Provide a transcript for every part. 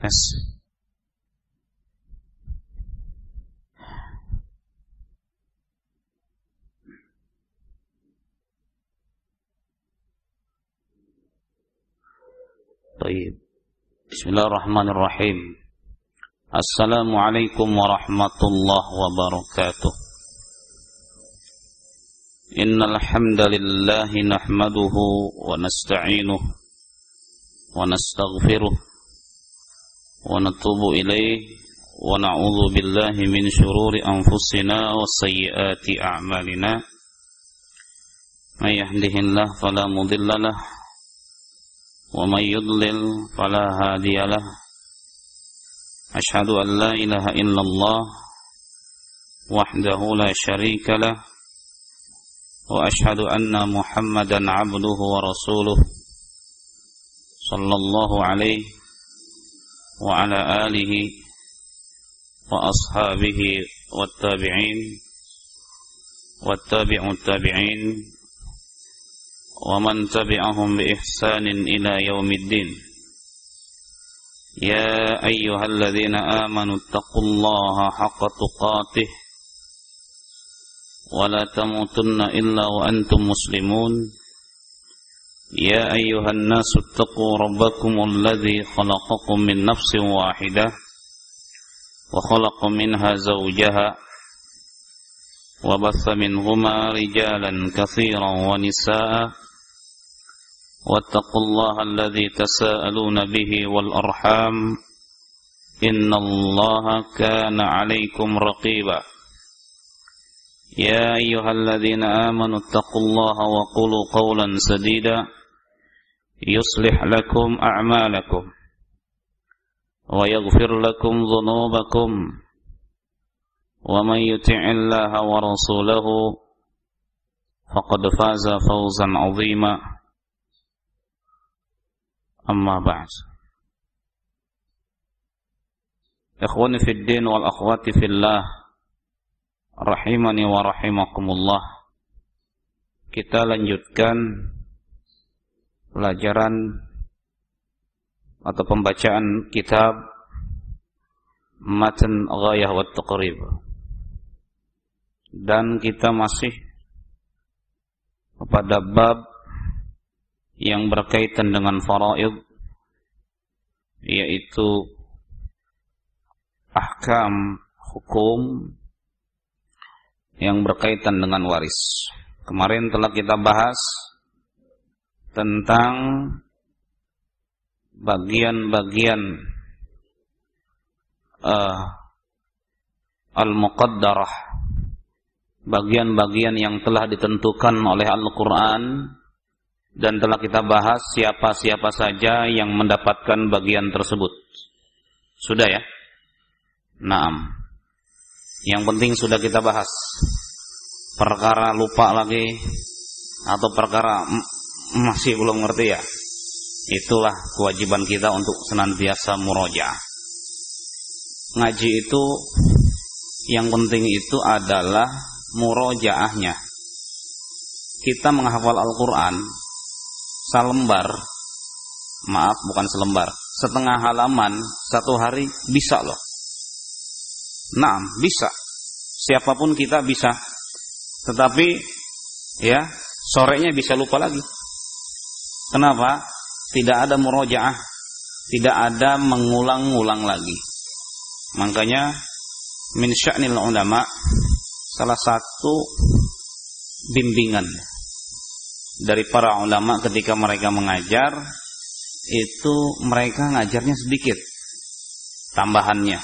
Tes. Baik. Bismillahirrahmanirrahim. Assalamualaikum warahmatullahi wabarakatuh. Innal hamdalillah nahmaduhu wa nasta'inuhu wa nastaghfiruh wa natubu ilaihi wa na'udzu billahi min shururi anfusina wa sayyiati a'malina. May yahdihillahu fala mudilla lahu wa may yudlil fala hadiya lahu. Asyhadu an la ilaha illallah wahdahu la syarika lahu wa asyhadu anna Muhammadan abduhu wa rasuluh sallallahu alaihi wa ala alihi wa ashabihi wattabi'in wattabi'ut tabi'in wa man tabi'ahum bi ihsanin ila yaumiddin. Ya ayyuhalladzina amanu taqullaha haqqa tuqatih wa la tamutunna illa wa antum muslimun. Ya ayyuhan nasu taqu rabbakumul ladzi khalaqakum min nafsin wahidah wa khalaqa minha zawjaha wa batha minhuma rijalan katsiran wa nisaa wattaqullaha alladzi tasaaluna bihi wal arham innallaha kana 'alaikum raqiba. Ya ayyuhalladzina amanu taqullaha wa qulu qawlan sadida yuslih lakum a'malakum wa yaghfir lakum dhunubakum wa man yuti'illaha wa rasulahu faqad faza fawzan 'azima. Amma ba'd. Ikhwani fid din wal akhwati fillah, rahimani wa rahimakumullah. Kita lanjutkan pelajaran atau pembacaan kitab Matan Ghayah wa Taqrib, dan kita masih pada bab yang berkaitan dengan faraid, yaitu ahkam hukum yang berkaitan dengan waris. Kemarin telah kita bahas tentang bagian-bagian al-muqaddarah, bagian-bagian yang telah ditentukan oleh Al-Quran, dan telah kita bahas siapa-siapa saja yang mendapatkan bagian tersebut. Sudah ya? Naam. Yang penting sudah kita bahas. Perkara lupa lagi atau perkara masih belum ngerti ya, itulah kewajiban kita untuk senantiasa murojaah. Ngaji itu yang penting itu adalah murojaahnya. Kita menghafal Al-Quran setengah halaman satu hari bisa loh. Nah, bisa. Siapapun kita bisa. Tetapi ya, sorenya bisa lupa lagi. Kenapa? Tidak ada murojaah, tidak ada mengulang-ulang lagi. Makanya min sya'nil ulama, salah satu bimbingan dari para ulama ketika mereka mengajar, itu mereka ngajarnya sedikit tambahannya,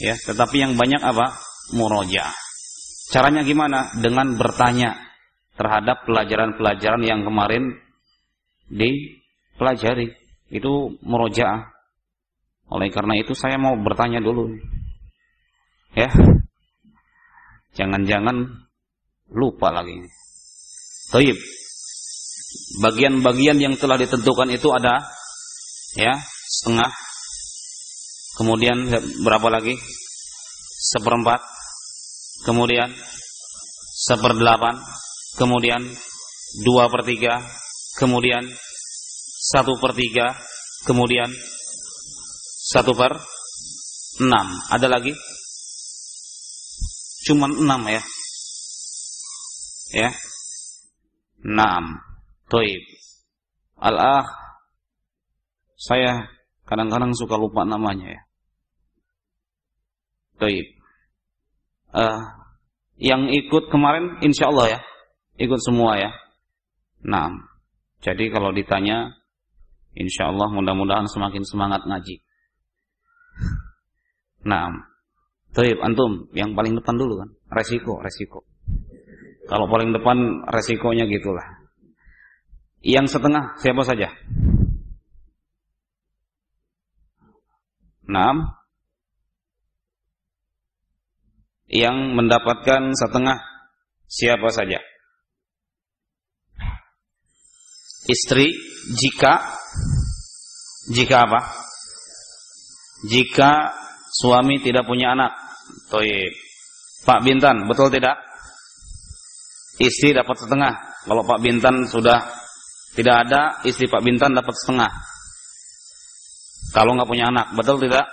ya. Tetapi yang banyak apa? Murojaah. Caranya gimana? Dengan bertanya terhadap pelajaran-pelajaran yang kemarin dipelajari. Itu murojaah. Oleh karena itu saya mau bertanya dulu, ya. Jangan-jangan lupa lagi. Taib. Bagian-bagian yang telah ditentukan itu ada, ya, setengah. Kemudian berapa lagi? 1/4. Kemudian 1/8. Kemudian 2/3. Kemudian 1/3. Kemudian 1/6. Ada lagi? Cuman 6 ya. Ya. 6. Toib. Al-akh, saya kadang-kadang suka lupa namanya ya. Toib. Yang ikut kemarin insya Allah ya, ikut semua ya. 6. Jadi kalau ditanya, insya Allah mudah-mudahan semakin semangat ngaji. 6. Toib, antum yang paling depan dulu kan. Resiko. Kalau paling depan resikonya gitulah. Yang setengah siapa saja? 6. Yang mendapatkan setengah siapa saja? Istri jika apa? Jika suami tidak punya anak. Toib. Pak Bintan, betul tidak? Istri dapat setengah. Kalau Pak Bintan sudah tidak ada, istri Pak Bintan dapat setengah. Kalau nggak punya anak, betul tidak?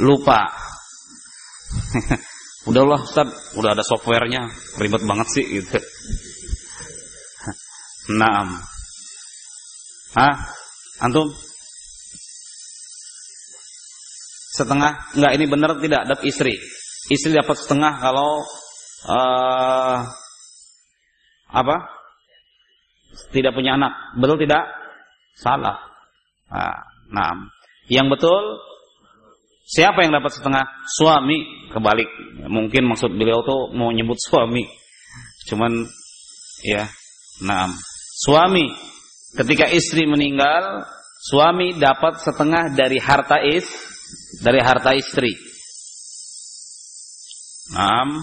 Lupa. Udahlah Ustaz, udah ada softwarenya, ribet banget sih gitu. 6. Antum? Setengah? Enggak, ini benar tidak? Dapat istri. Istri dapat setengah kalau tidak punya anak. Betul tidak? Salah. 6. Yang betul, siapa yang dapat setengah? Suami. Kebalik. Mungkin maksud beliau tuh mau nyebut suami. Cuman ya, 6. Suami. Ketika istri meninggal, suami dapat setengah dari harta istri. 6.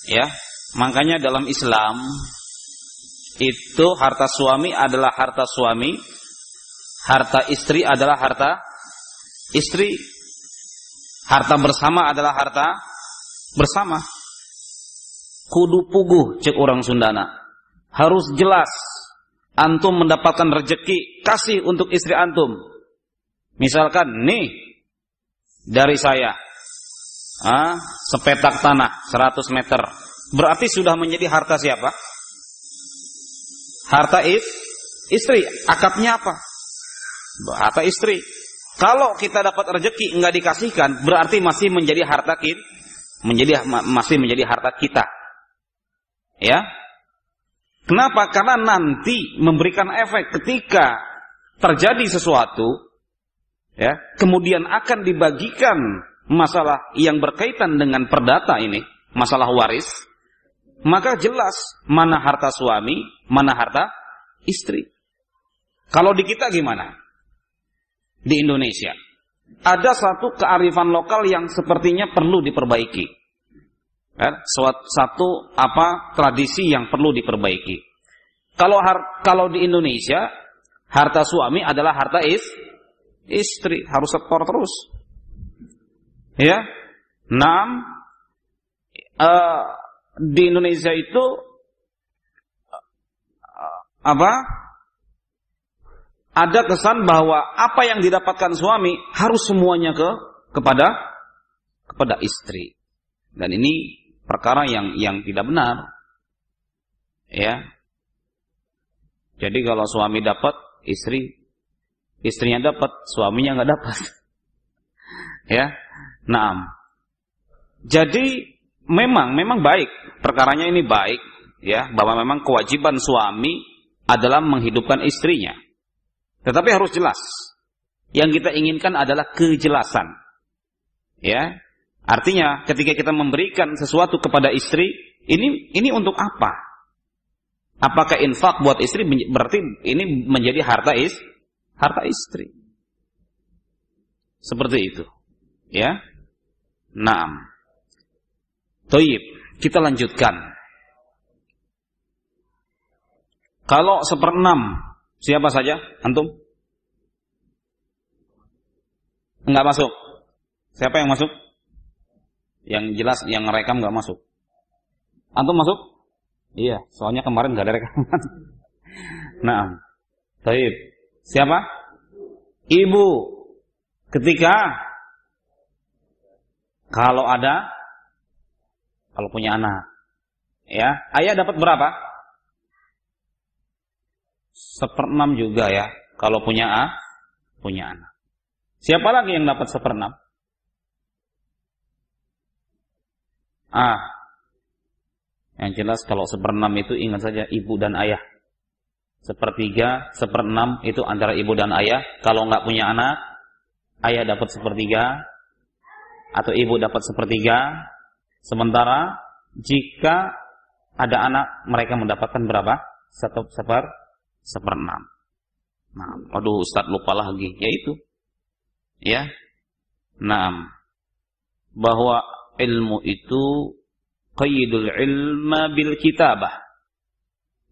Ya, makanya dalam Islam itu harta suami adalah harta suami, harta istri adalah harta istri, harta bersama adalah harta bersama. Kudu puguh cek orang Sundana. Harus jelas. Antum mendapatkan rezeki, kasih untuk istri antum. Misalkan nih dari saya sepetak tanah 100 meter, berarti sudah menjadi harta siapa? Harta istri. Akadnya apa? Harta istri. Kalau kita dapat rezeki enggak dikasihkan, berarti masih menjadi harta kita, masih menjadi harta kita. Ya. Kenapa? Karena nanti memberikan efek ketika terjadi sesuatu, ya, kemudian akan dibagikan masalah yang berkaitan dengan perdata ini, masalah waris, maka jelas mana harta suami, mana harta istri. Kalau di kita gimana? Di Indonesia ada satu kearifan lokal yang sepertinya perlu diperbaiki. Satu tradisi yang perlu diperbaiki. Kalau di Indonesia harta suami adalah harta istri, harus setor terus. Ya. 6. Di Indonesia itu ada kesan bahwa apa yang didapatkan suami harus semuanya kepada istri. Dan ini perkara yang tidak benar. Ya. Jadi kalau suami dapat, istrinya dapat, suaminya enggak dapat. Ya. 6. Jadi memang baik, perkaranya ini baik, ya, bahwa memang kewajiban suami adalah menghidupkan istrinya. Tetapi harus jelas. Yang kita inginkan adalah kejelasan. Ya. Artinya ketika kita memberikan sesuatu kepada istri, ini untuk apa? Apakah infak buat istri, berarti ini menjadi harta istri. Seperti itu. Ya. 6. Toib, kita lanjutkan. Kalau 1/6, siapa saja? Antum? Enggak masuk. Siapa yang masuk? Yang jelas, yang rekam enggak masuk. Antum masuk? Iya, soalnya kemarin enggak ada rekaman. Nah, Toib. Siapa? Ibu. Ketika kalau punya anak. Ya, ayah dapat berapa? 1/6 juga ya. Kalau punya anak. Siapa lagi yang dapat 1/6? Yang jelas kalau 1/6 itu ingat saja ibu dan ayah. 1/3, 1/6 itu antara ibu dan ayah. Kalau nggak punya anak, ayah dapat 1/3 atau ibu dapat 1/3. Sementara jika ada anak, mereka mendapatkan berapa? 1/6. Nah, aduh Ustaz lupa lagi. Yaitu, ya, bahwa ilmu itu qayyidul ilma bil kitabah.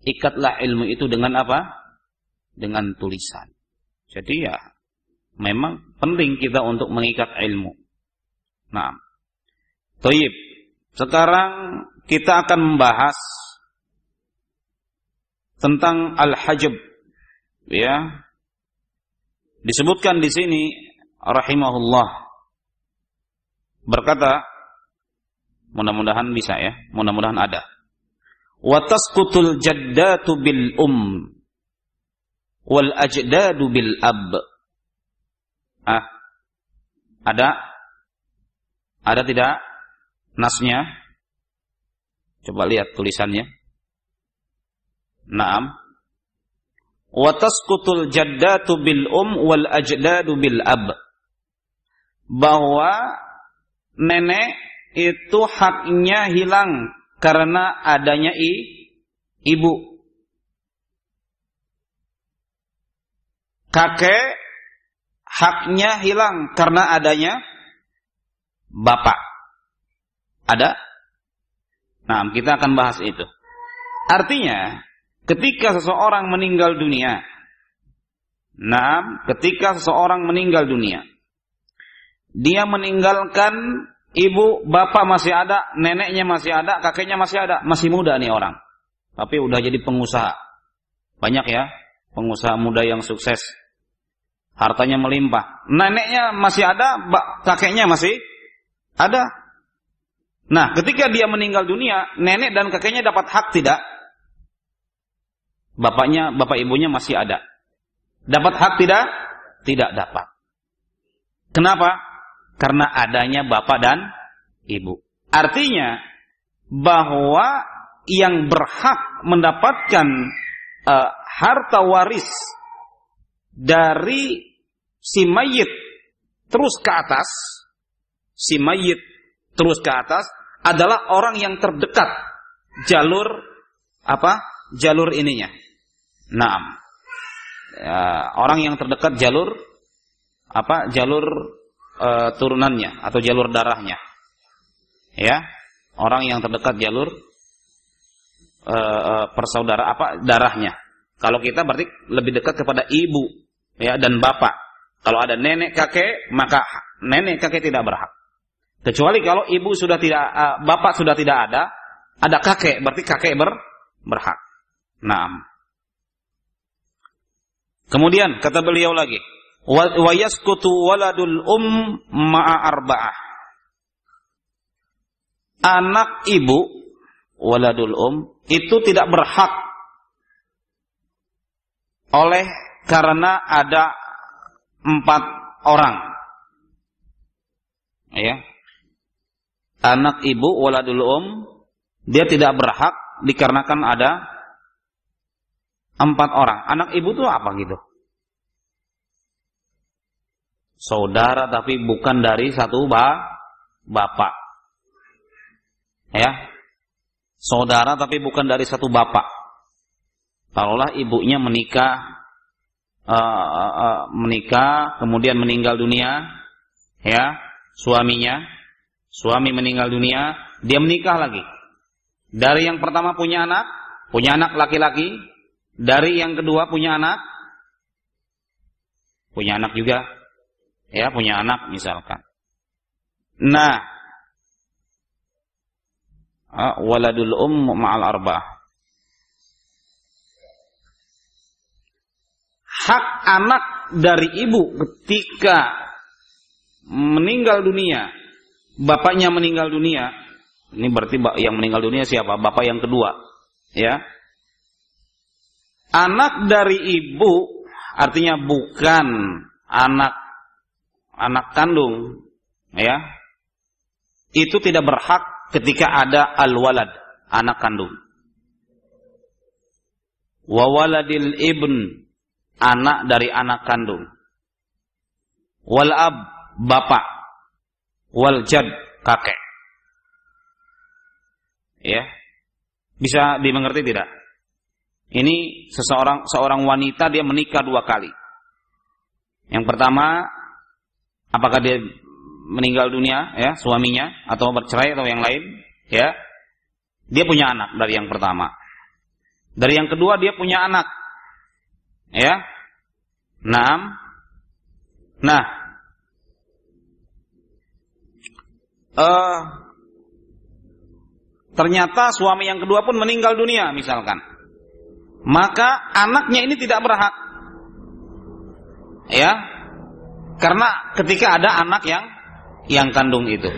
Ikatlah ilmu itu dengan apa? Dengan tulisan. Jadi ya, memang penting kita untuk mengikat ilmu. Nah, Thayyib. Sekarang kita akan membahas tentang al-hajb. Ya. Disebutkan di sini rahimahullah berkata, mudah-mudahan bisa ya, mudah-mudahan ada. Wa tasqutul jaddatu bil wal ajdadu bil ab. Ada tidak nasnya? Coba lihat tulisannya. Naam. Wa tasqutul jaddatu bil wal ajdadu bil ab. Bahwa nenek itu haknya hilang karena adanya ibu. Kakek haknya hilang karena adanya bapak. Ada? Nah, kita akan bahas itu. Artinya, ketika seseorang meninggal dunia, dia meninggalkan ibu, bapak masih ada, neneknya masih ada, kakeknya masih ada, masih muda nih orang. Tapi udah jadi pengusaha. Banyak ya, pengusaha muda yang sukses. Hartanya melimpah. Neneknya masih ada, kakeknya masih ada. Nah, ketika dia meninggal dunia, nenek dan kakeknya dapat hak tidak? Bapak ibunya masih ada. Dapat hak tidak? Tidak dapat. Kenapa? Karena adanya bapak dan ibu. Artinya bahwa yang berhak mendapatkan harta waris dari si mayit terus ke atas, adalah orang yang terdekat jalur ininya. Naam. Orang yang terdekat jalur turunannya atau jalur darahnya. Ya. Orang yang terdekat jalur persaudara darahnya. Kalau kita berarti lebih dekat kepada ibu ya dan bapak. Kalau ada nenek kakek, maka nenek kakek tidak berhak. Kecuali kalau ibu sudah tidak, bapak sudah tidak ada kakek, berarti kakek berhak. Naam. Kemudian kata beliau lagi, wa yasqutu waladul ma'a arba'ah. Anak ibu, waladul itu tidak berhak karena ada 4 orang. Ya. Anak ibu waladul dia tidak berhak dikarenakan ada 4 orang. Anak ibu itu apa gitu? Saudara tapi bukan dari satu bapak. Ya. Saudara tapi bukan dari satu bapak. Kalaulah ibunya menikah kemudian meninggal dunia, ya, suami meninggal dunia, dia menikah lagi. Dari yang pertama punya anak laki-laki, dari yang kedua punya anak juga, ya, punya anak misalkan. Nah, waladul ma'al arba'ah. hak anak dari ibu ketika meninggal dunia, bapaknya meninggal dunia, ini berarti yang meninggal dunia siapa? Bapak yang kedua, ya. Anak dari ibu artinya bukan anak kandung, ya. Itu tidak berhak ketika ada al-walad, anak kandung. Wa waladil ibn, anak dari anak kandung. Wal ab, bapak. Wal jad, kakek. Ya. Bisa dimengerti tidak? Ini seorang wanita dia menikah 2 kali. Yang pertama, apakah dia meninggal dunia, ya, suaminya, atau bercerai atau yang lain, ya. Dia punya anak dari yang pertama. Dari yang kedua dia punya anak. Ya. Nah, ternyata suami yang kedua pun meninggal dunia misalkan. Maka anaknya ini tidak berhak. Ya. Karena ketika ada anak yang kandung itu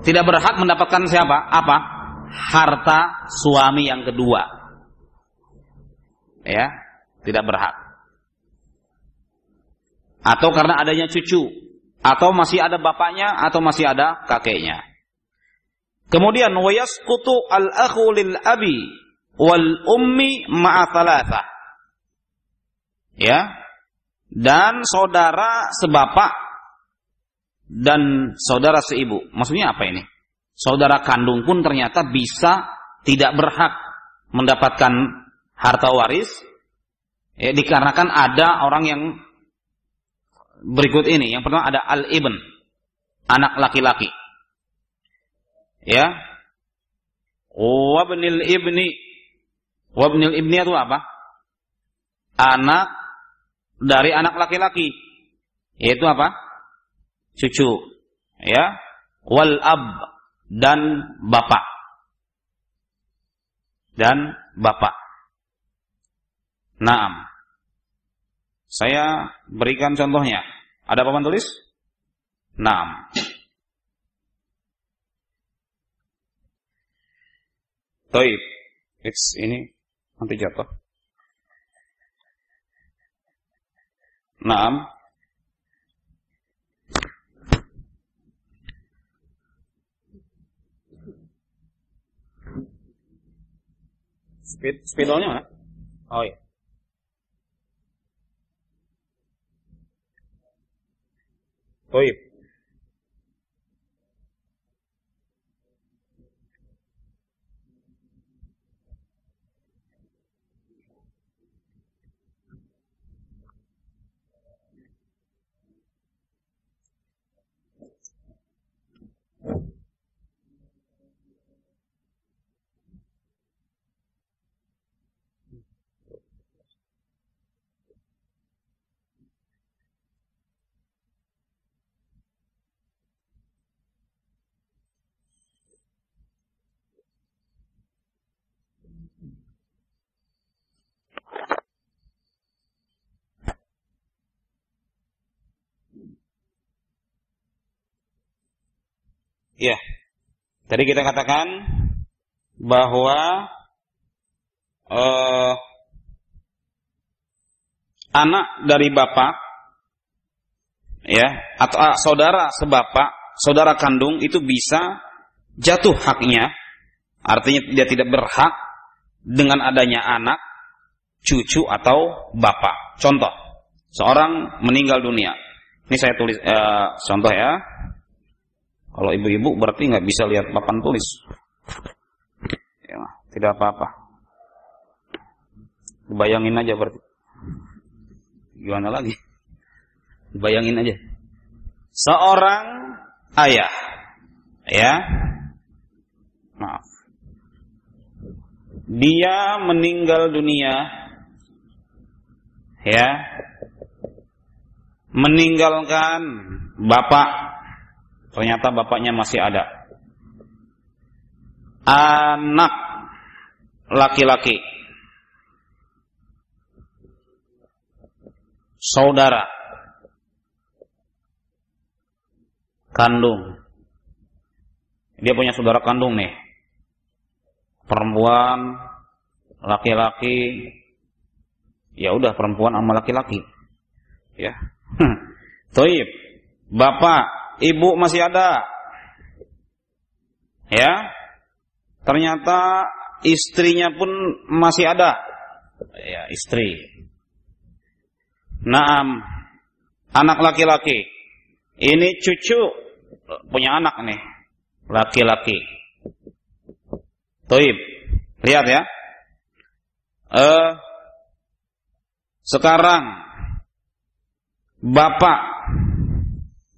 tidak berhak mendapatkan siapa? Apa? Harta suami yang kedua. Ya, tidak berhak. Atau karena adanya cucu, atau masih ada bapaknya, atau masih ada kakeknya. Kemudian wayasqutu al-akhu lil abi wal ummi ma'a thalathah. Ya. Dan saudara sebapak dan saudara seibu. Maksudnya apa ini? Saudara kandung pun ternyata bisa tidak berhak mendapatkan harta waris, ya, dikarenakan ada orang yang berikut ini. Yang pertama ada al-ibn, anak laki-laki. Ya. Wabnil ibni. Wabnil ibni itu apa? Anak dari anak laki-laki. Yaitu apa? Cucu. Ya. Wal ab, dan bapak. Dan bapak. Naam. Saya berikan contohnya. Ada papan tulis? Naam. Toib. Ini nanti jatuh. Naam. Spidolnya mana? Oh iya. Toib. Ya, tadi kita katakan bahwa anak dari bapak, ya, atau saudara sebapak, saudara kandung itu bisa jatuh haknya, artinya dia tidak berhak dengan adanya anak, cucu atau bapak. Contoh, seorang meninggal dunia. Ini saya tulis contoh ya. Kalau ibu-ibu berarti nggak bisa lihat papan tulis. Ya, tidak apa-apa. Bayangin aja berarti. Gimana lagi? Bayangin aja. Seorang ayah, ya, maaf, dia meninggal dunia, ya, meninggalkan bapak. Ternyata bapaknya masih ada. Anak laki-laki. saudara kandung. Dia punya saudara kandung nih. Perempuan, laki-laki. Ya udah, perempuan sama laki-laki. Ya. Toib. Bapak, ibu masih ada. Ya. Ternyata istrinya pun masih ada. Ya, istri. Naam, anak laki-laki. Ini cucu punya anak nih, laki-laki. Toib. Lihat ya. Sekarang bapak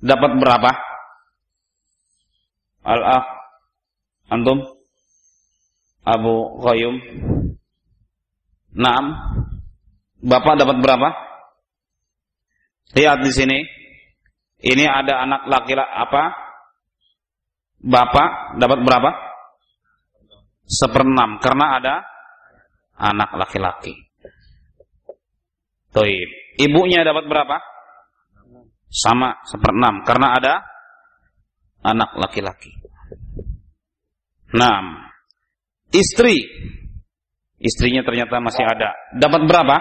dapat berapa? Al-akh, antum? Abu Qayyum. Naam. Bapak dapat berapa? Lihat di sini. Ini ada anak laki-laki apa? Bapak dapat berapa? 1/6 karena ada anak laki-laki. Toib. Ibunya dapat berapa? Sama 1/6 karena ada anak laki-laki. Naam. Istrinya ternyata masih ada. Dapat berapa?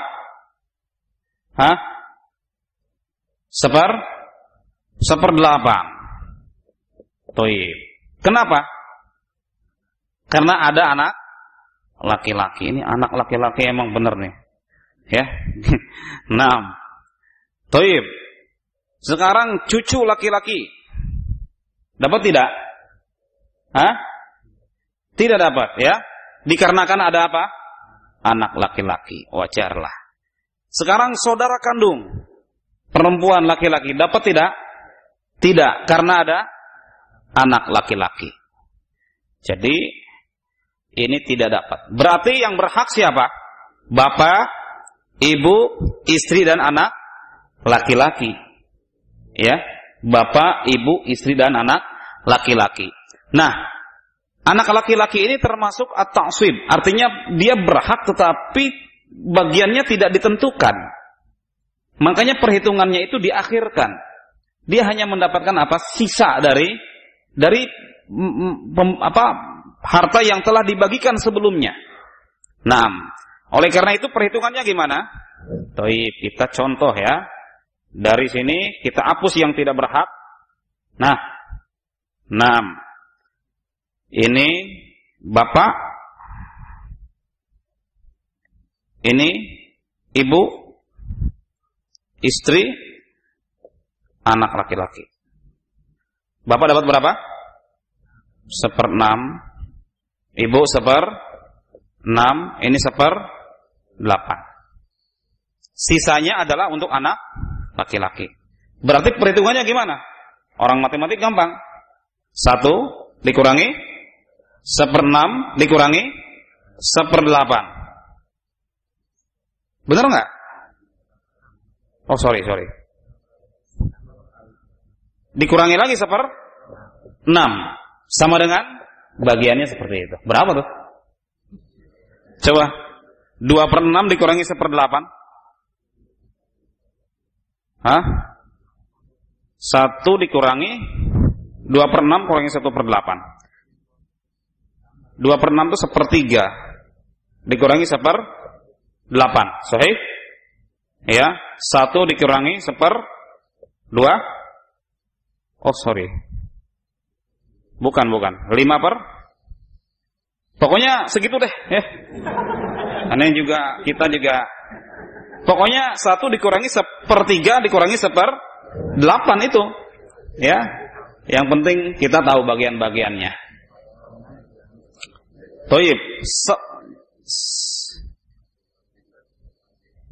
Hah? 1/8. Toib. Kenapa? Karena ada anak laki-laki. Ini anak laki-laki emang bener nih. Ya. Naam. Toib. Sekarang cucu laki-laki. Dapat tidak? Hah? Tidak dapat ya. Dikarenakan ada apa? Anak laki-laki. Wajarlah. Sekarang saudara kandung. Perempuan laki-laki. Dapat tidak? Tidak. Karena ada anak laki-laki. Jadi ini tidak dapat. Berarti yang berhak siapa? Bapak, ibu, istri dan anak laki-laki. Ya, bapak, ibu, istri dan anak laki-laki. Nah, anak laki-laki ini termasuk at-ta'sib. Artinya dia berhak tetapi bagiannya tidak ditentukan. Makanya perhitungannya itu diakhirkan. Dia hanya mendapatkan apa? Sisa dari harta yang telah dibagikan sebelumnya. Nah, oleh karena itu perhitungannya gimana? Toib, kita contoh ya. Dari sini kita hapus yang tidak berhak. Nah, ini bapak, ini ibu, istri, anak laki-laki. Bapak dapat berapa? 1/6. Ibu 1/6. Ini 1/8. Sisanya adalah untuk anak laki-laki. Berarti perhitungannya gimana? Orang matematik gampang. 1 dikurangi 1/6 dikurangi 1/8. Benar nggak? Oh sorry. Dikurangi lagi 1/6 sama dengan bagiannya seperti itu. Berapa tuh? Coba 2/6 dikurangi 1/8. Hah? 1 dikurangi 2/6 kurangi 1/8. 2/6 itu 1/3 dikurangi 1/8. Sahih? Ya, 1 dikurangi 1/2. Oh sorry. Bukan. 5 Pokoknya segitu deh ya. Aneh juga, kita juga. Pokoknya 1 dikurangi 1/3 dikurangi 1/8 itu. Ya. Yang penting kita tahu bagian-bagiannya. Toib.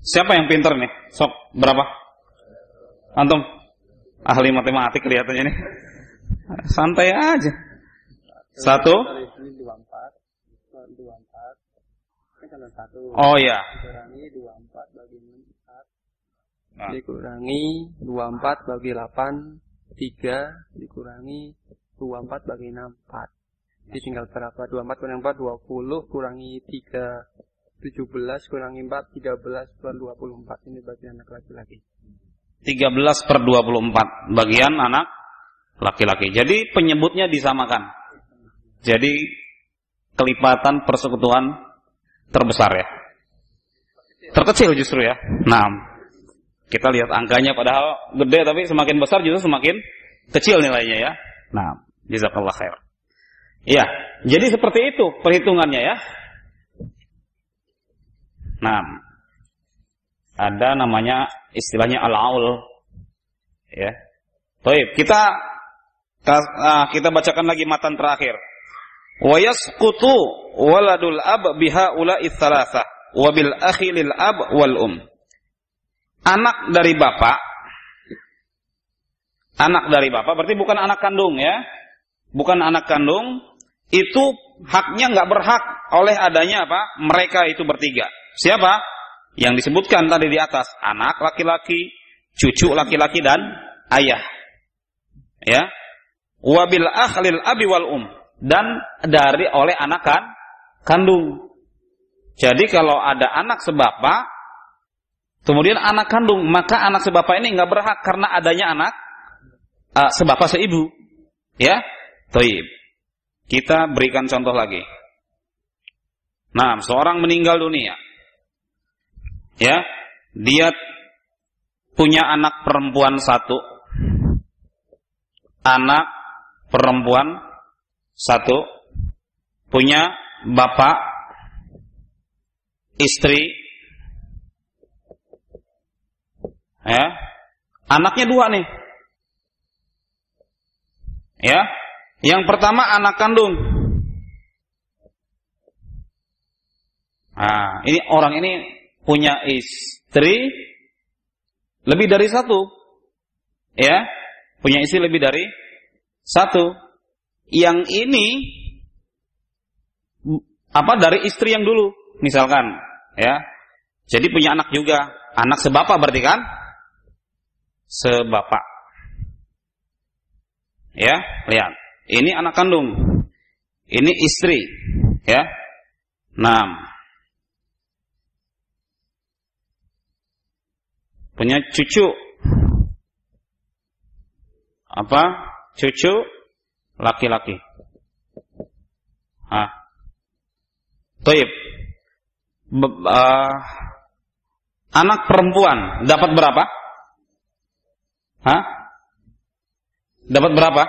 Siapa yang pintar nih? Sok, berapa? Antum? Ahli matematik kelihatannya nih. Santai aja. 1. Oh ya. Dikurangi 24 bagi 8, 3 dikurangi 24 bagi 6, 4. Jadi tinggal berapa? 24 kurangi 4, 20 kurangi 3, 17 kurangi 4, 13 kurang 24. Ini bagian anak laki-laki. 13/24 bagian anak laki-laki. Jadi penyebutnya disamakan. Jadi kelipatan persekutuan terbesar ya. Terkecil justru ya. Nah, kita lihat angkanya padahal gede tapi semakin besar justru semakin kecil nilainya ya. Nah, jazakallah khair. Ya, jadi seperti itu perhitungannya ya. Nah, ada namanya istilahnya al-aul. Ya. Baik, kita bacakan lagi matan terakhir. Wa yasqutu waladul ab biha ula'i tsalatsah wa bil akhi lil ab wal Anak dari bapak berarti bukan anak kandung ya. Bukan anak kandung, itu haknya enggak berhak oleh adanya apa? Mereka itu bertiga. Siapa? Yang disebutkan tadi di atas, anak laki-laki, cucu laki-laki dan ayah. Ya. Wabil akhlil abi wal dan dari oleh anak kandung. Jadi kalau ada anak sebapak kemudian anak kandung, maka anak sebapak ini enggak berhak karena adanya anak sebapak seibu. Ya. Baik. Kita berikan contoh lagi. Nah, seorang meninggal dunia. Ya, dia punya anak perempuan 1. Anak perempuan 1. Punya bapak, istri. Ya. Anaknya 2 nih. Ya. Yang pertama anak kandung. Nah, ini orang ini punya istri lebih dari 1. Ya, punya istri lebih dari 1. Yang ini dari istri yang dulu, misalkan, ya. Jadi punya anak juga, anak sebapak berarti kan? Sebapak. Ya, lihat. Ini anak kandung. Ini istri, ya. 6. Punya cucu. Cucu laki-laki. Baik. Anak perempuan dapat berapa? Dapat berapa?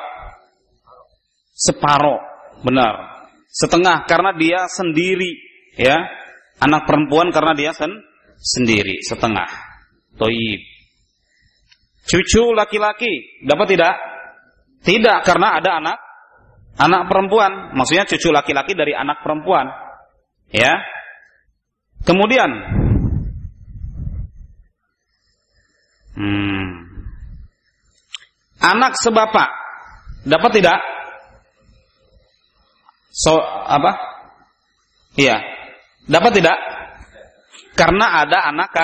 Separuh, benar. Setengah karena dia sendiri, ya. Anak perempuan karena dia sendiri, setengah. Toib. Cucu laki-laki dapat tidak? Tidak, karena ada anak perempuan. Maksudnya cucu laki-laki dari anak perempuan, ya. Kemudian, anak sebapak dapat tidak? Iya. Dapat tidak? Karena ada anak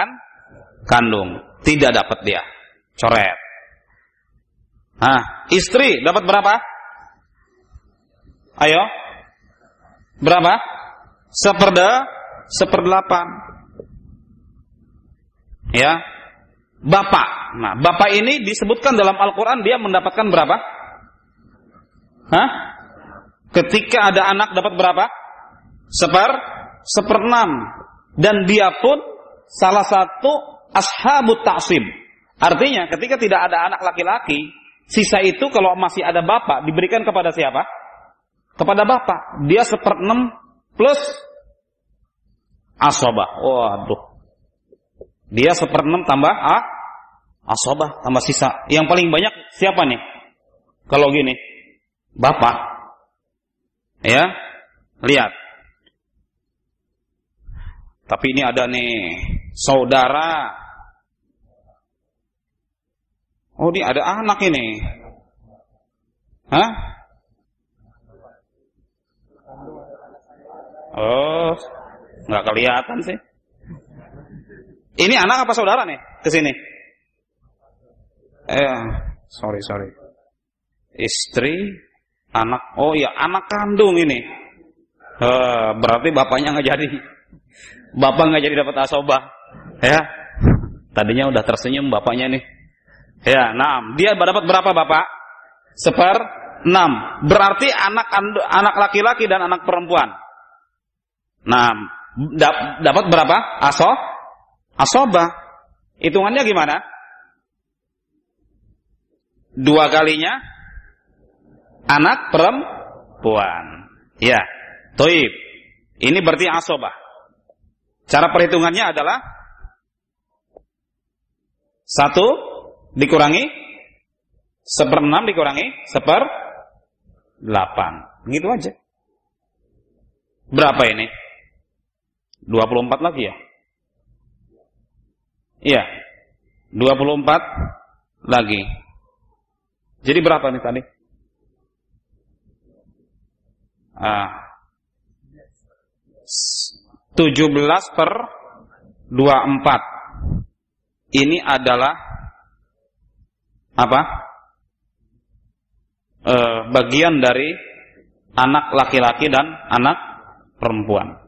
kandung. Tidak dapat dia. Coret. Istri dapat berapa? Ayo. Berapa? 1/8. Ya. Bapak. Nah, bapak ini disebutkan dalam Al-Quran dia mendapatkan berapa? Ketika ada anak dapat berapa? 1/6. Dan dia pun salah satu ashabut ta'sib. Artinya ketika tidak ada anak laki-laki, sisa itu kalau masih ada bapak diberikan kepada siapa? Kepada bapak. Dia 1/6 plus asobah. Waduh. Dia 1/6 tambah asobah tambah sisa. Yang paling banyak siapa nih? Kalau gini, bapak. Ya, lihat. Tapi ini ada nih saudara. Oh, ini ada anak ini. Oh, nggak kelihatan sih. Ini anak apa saudara nih? Kesini. Sorry. Istri. Anak, oh ya anak kandung ini. Berarti bapaknya nggak jadi. Bapak nggak jadi dapat asobah. Ya. Tadinya udah tersenyum bapaknya nih. Ya, 6. Dia dapat berapa, Bapak? 1/6. Berarti anak laki-laki dan anak perempuan. 6. Dapat berapa? Asobah. Hitungannya gimana? 2 kalinya anak perempuan. Ya, toib. Ini berarti asobah. Cara perhitungannya adalah 1 dikurangi 1/6 dikurangi 1/8. Begitu aja. Berapa ini? 24 lagi ya? Iya. 24 lagi. Jadi berapa nih tadi? 17/24. Ini adalah apa? Bagian dari anak laki-laki dan anak perempuan.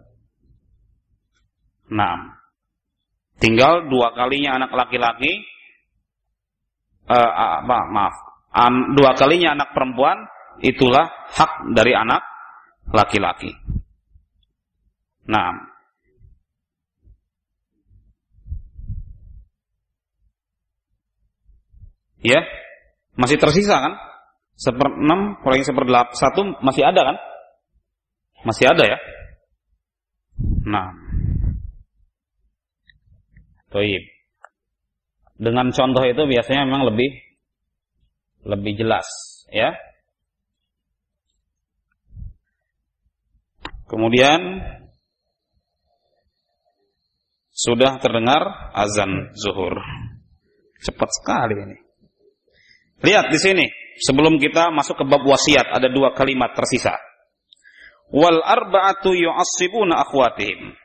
6. Tinggal 2 kalinya anak laki-laki, 2 kalinya anak perempuan, itulah hak dari anak laki-laki. 6. Ya, masih tersisa kan? 1/6 kurangi 1/8 masih ada kan? Masih ada ya? 6. Toib. Dengan contoh itu biasanya memang lebih jelas, ya. Kemudian sudah terdengar azan zuhur. Cepat sekali ini. Lihat di sini, sebelum kita masuk ke bab wasiat ada 2 kalimat tersisa. Wal arba'atu yu'assibuna akhwatihim.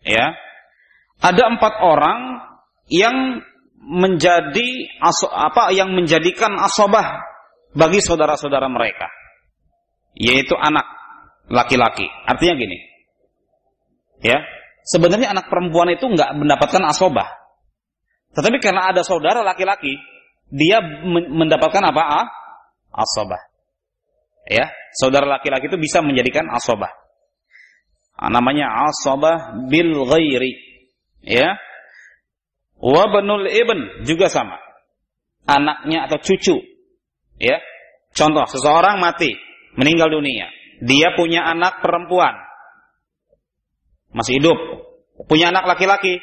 Ya. Ada 4 orang yang menjadikan asobah bagi saudara-saudara mereka, yaitu anak laki-laki. Artinya gini, ya, sebenarnya anak perempuan itu nggak mendapatkan asobah, tetapi karena ada saudara laki-laki, dia mendapatkan apa? Asobah. Ya, saudara laki-laki itu bisa menjadikan asobah. Namanya asobah bil ghairi. Ya. Wa banul ibn juga sama. Anaknya atau cucu. Ya. Contoh, seseorang mati, meninggal dunia. Dia punya anak perempuan. Masih hidup. Punya anak laki-laki.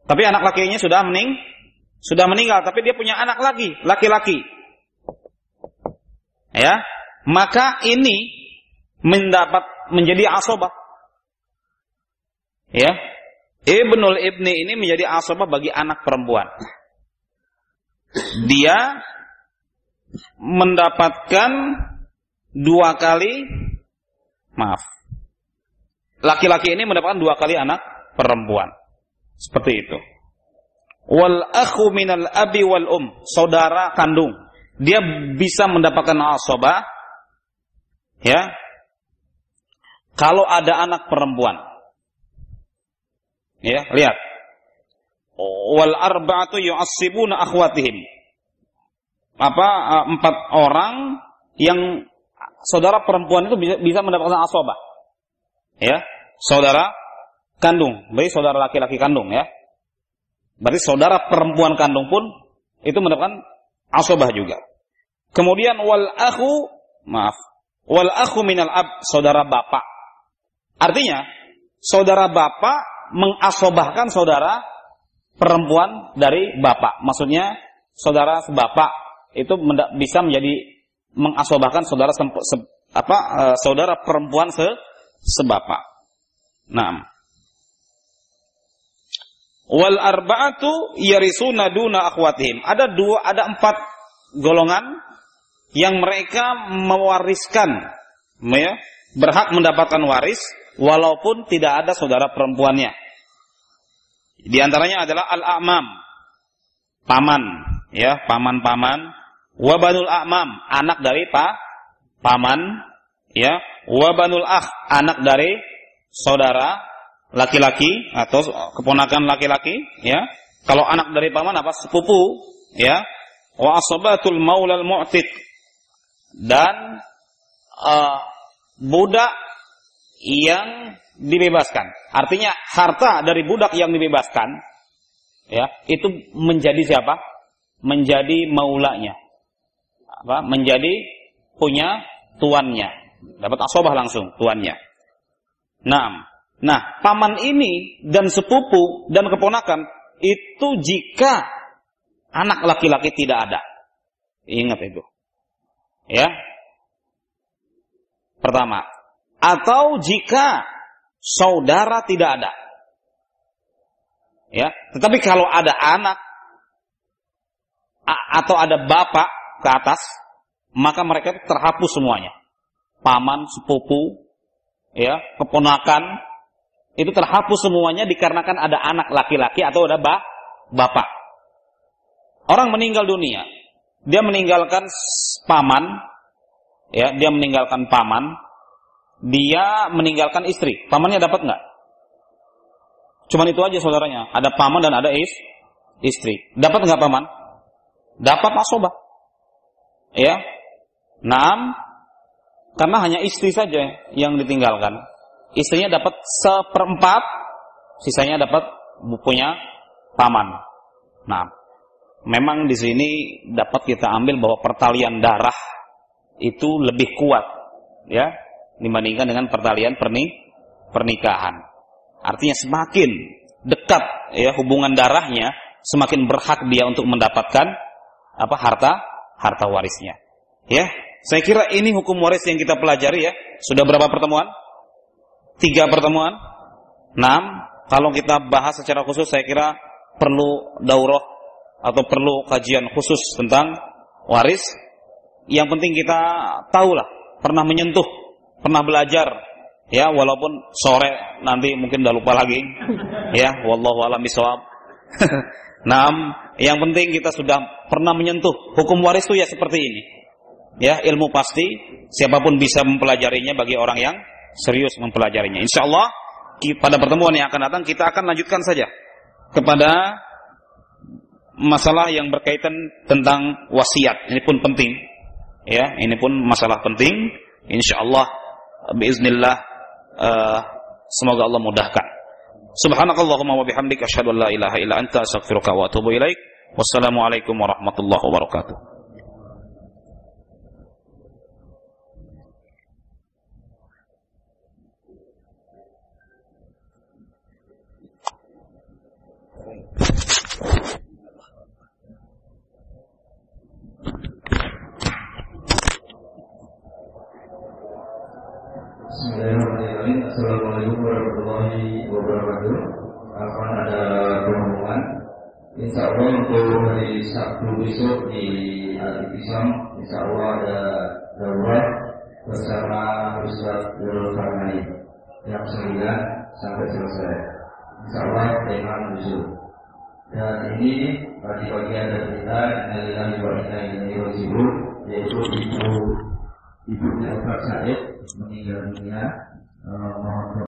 Tapi anak lakinya sudah meninggal, tapi dia punya anak laki-laki. Ya. Maka ini menjadi asobah. Ya. Ibnul ibni ini menjadi asobah bagi anak perempuan. Dia mendapatkan 2 kali, laki-laki ini mendapatkan 2 kali anak perempuan. Seperti itu. Wal akhu minal abi wal saudara kandung, dia bisa mendapatkan asobah, ya, kalau ada anak perempuan. Ya, lihat. Wal arba'atu yu'assibuna akhwatihim. 4 orang yang saudara perempuan itu bisa mendapatkan asobah. Ya, saudara kandung, berarti saudara laki-laki kandung, ya. Berarti saudara perempuan kandung pun itu mendapatkan asobah juga. Kemudian wal akhu minal ab, saudara bapak. Artinya saudara bapak mengasobahkan saudara perempuan dari bapak. Maksudnya saudara sebapak itu bisa menjadi mengasobahkan saudara saudara perempuan sebapak. Naam. Wal arba'atu yarisuna duna akhwatihim. Ada 4 golongan yang mereka mewariskan, ya, berhak mendapatkan waris walaupun tidak ada saudara perempuannya. Di antaranya adalah al-a'mam, paman, ya, paman-paman, wa banul a'mam, anak dari paman, ya, wa banul akh, anak dari saudara laki-laki atau keponakan laki-laki, ya, Kalau anak dari paman apa? Sepupu, ya. Wa asabatul maulal mu'tiq, dan budak yang dibebaskan. Artinya harta dari budak yang dibebaskan, ya, itu menjadi siapa? Menjadi maulanya. Apa? Menjadi punya tuannya. Dapat asabah langsung tuannya. Nah, paman ini dan sepupu dan keponakan itu jika anak laki-laki tidak ada. Ingat itu. Ya. Pertama, atau jika saudara tidak ada. Ya, tetapi kalau ada anak atau ada bapak ke atas, maka mereka terhapus semuanya. Paman, sepupu, ya, keponakan, itu terhapus semuanya dikarenakan ada anak laki-laki atau ada bapak. Orang meninggal dunia, dia meninggalkan paman, ya, dia meninggalkan paman, dia meninggalkan istri. Pamannya dapat nggak? Cuman itu aja saudaranya. Ada paman dan ada istri. Dapat nggak paman? Dapat asabah. Ya. Karena hanya istri saja yang ditinggalkan. Istrinya dapat 1/4, sisanya dapat punya paman. Nah, memang di sini dapat kita ambil bahwa pertalian darah itu lebih kuat, ya, dibandingkan dengan pertalian pernikahan. Artinya semakin dekat, ya, hubungan darahnya, semakin berhak dia untuk mendapatkan apa? Harta warisnya. Ya, saya kira ini hukum waris yang kita pelajari, ya. Sudah berapa pertemuan? 3 pertemuan. 6. Kalau kita bahas secara khusus, saya kira perlu daurah atau perlu kajian khusus tentang waris. Yang penting kita tahulah, pernah menyentuh, pernah belajar, ya, walaupun sore nanti mungkin udah lupa lagi, ya, wallahu a'lam bishawab. 6. Yang penting kita sudah pernah menyentuh hukum waris itu, ya, seperti ini. Ya, ilmu pasti, siapapun bisa mempelajarinya bagi orang yang serius mempelajarinya. Insyaallah pada pertemuan yang akan datang kita akan lanjutkan saja kepada masalah yang berkaitan tentang wasiat. Ini pun penting, ya, ini pun masalah penting. Insyaallah biiznillah, semoga Allah mudahkan. Subhanakallahumma wa bihamdika asyhadu an la ilaha illa anta astaghfiruka wa atubu ilaik. Wassalamualaikum warahmatullahi wabarakatuh. Bismillahirrahmanirrahim. Assalamualaikum warahmatullahi wabarakatuh. Akan ada pengumuman, insya Allah untuk hari Sabtu besok di Al-Iqtisam, insya Allah ada daurah bersama Ustaz Nurul Karnai jam 9 sampai selesai. Insya Allah tema musuh. Dan ini bagi bagian dari kita Innalillahi wa inna ilaihi raji'un, yaitu ibunya Pak Said meninggal dunia. Mohon